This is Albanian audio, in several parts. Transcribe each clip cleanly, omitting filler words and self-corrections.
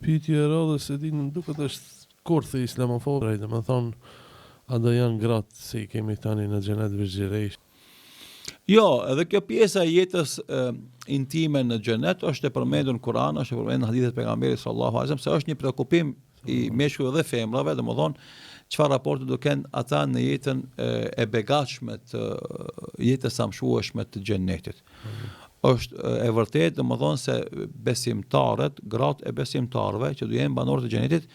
Pyetje e radhës se din duket është kurthi islamofob, domethënë a do janë gratë se I kemi tani në xhenet virgjëresh. Jo, edhe kjo pjesa e jetës intime në xhenet është e përmendur në Kur'an, është e përmendur në hadithet e pejgamberit sallallahu alajhi wasallam, se është një preokupim I meshkujve dhe femrave, domethënë çfarë raporti do kenë ata në jetën e begatshme të jetës së mshueshme të xhenetit. Është e vërtetë domethënë se besimtarët, gratë e besimtarëve që do jenë banorë të xhenetit,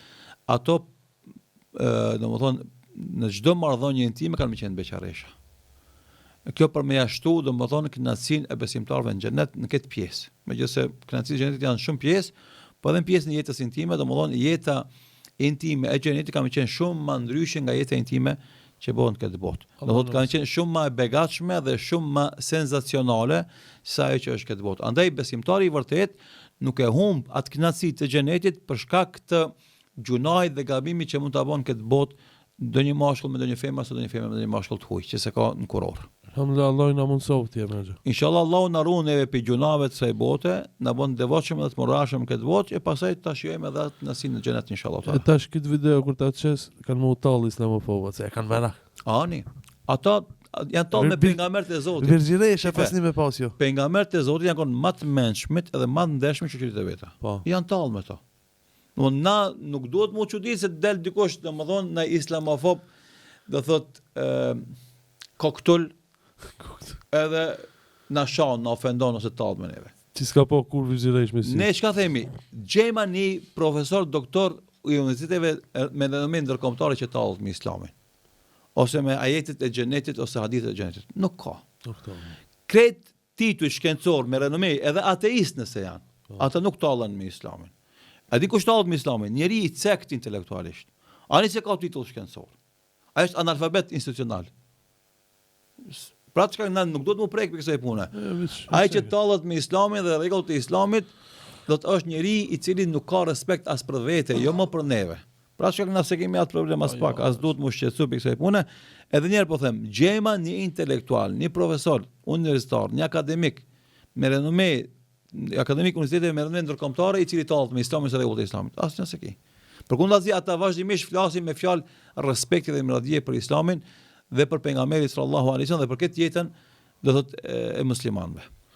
ato domethënë në çdo marrëdhënie intime kanë më qenë beqaresha. Kjo për me jashtu domethënë kënaqësinë e besimtarëve në xhenet në këtë pjesë. Megjithëse kënaqësitë e xhenetit janë shumë pjesë, po edhe në pjesën e jetës intime, domethënë jeta intime e xhenetit ka më qenë shumë më ndryshe nga jeta intime që bëhen këtë botë. Domethënë kanë qenë shumë më e begatshme dhe shumë më senzacionale se ajo që është këtë botë. Andaj besimtari I vërtet nuk e humb atë kënaqësi të xhenetit për shkak të gjunait dhe gabimit që mund ta bënë këtë botë ndonjë mashkull me ndonjë femër ose ndonjë femër me ndonjë mashkull të huaj që se ka në kuror. Alhamdulillah, Allah na mundsoft ti më. Inshallah Allahu na ruan neve pe gjunave të kësaj bote, na bën devotshëm dhe të morashëm këtë botë e pastaj ta shijojmë edhe atë nasin në xhenet inshallah. E tash këtë video kur ta çes kanë më utall islamofobat, se e kanë merak. Ani, ata janë tonë me pejgamberët e Zotit. Virgjëresh e pasni me pas jo. Pejgamberët e Zotit janë më të mendshmit edhe më të ndershëm që qytetet e veta. Po. Janë tallë me to. Na nuk duhet më çudit se del dikush domethënë në islamofob do thot koktul edhe na shon, na ofendon ose tallë me neve. Ti s'ka po kur virgjëresh me si. Ne çka themi? Gjema një profesor doktor I universiteteve me renomë ndërkombëtare që tallet me islamin. Ose me ajetet e xhenetit ose hadithet e xhenetit. Nuk ka. Kret titull shkencor me renomë edhe ateist nëse janë. Ata nuk tallen me islamin. A di kush tallet me islamin? Njeri I cekt intelektualisht. Ani se ka titull shkencor. Ai është analfabet institucional. Pra çka nuk duhet më prek për kësaj pune. Ai që tallet me islamin dhe rregullat e islamit, do të është njeri I cili nuk ka respekt as për vete, jo më për neve. Pra çka na se kemi atë problem as pak, as duhet më shqetësu për kësaj pune. Edhe një herë po them, gjema një intelektual, një profesor universitar, një akademik me renomë, akademik universitete me renomë ndërkombëtare I cili tallet me islamin dhe rregullat e islamit. Asnjë se ki. Përkundazi ata vazhdimisht flasin me fjalë respekti dhe mirëdije për islamin dhe për pejgamberin sallallahu alaihi wasallam dhe për këtë jetën do thotë e muslimanëve.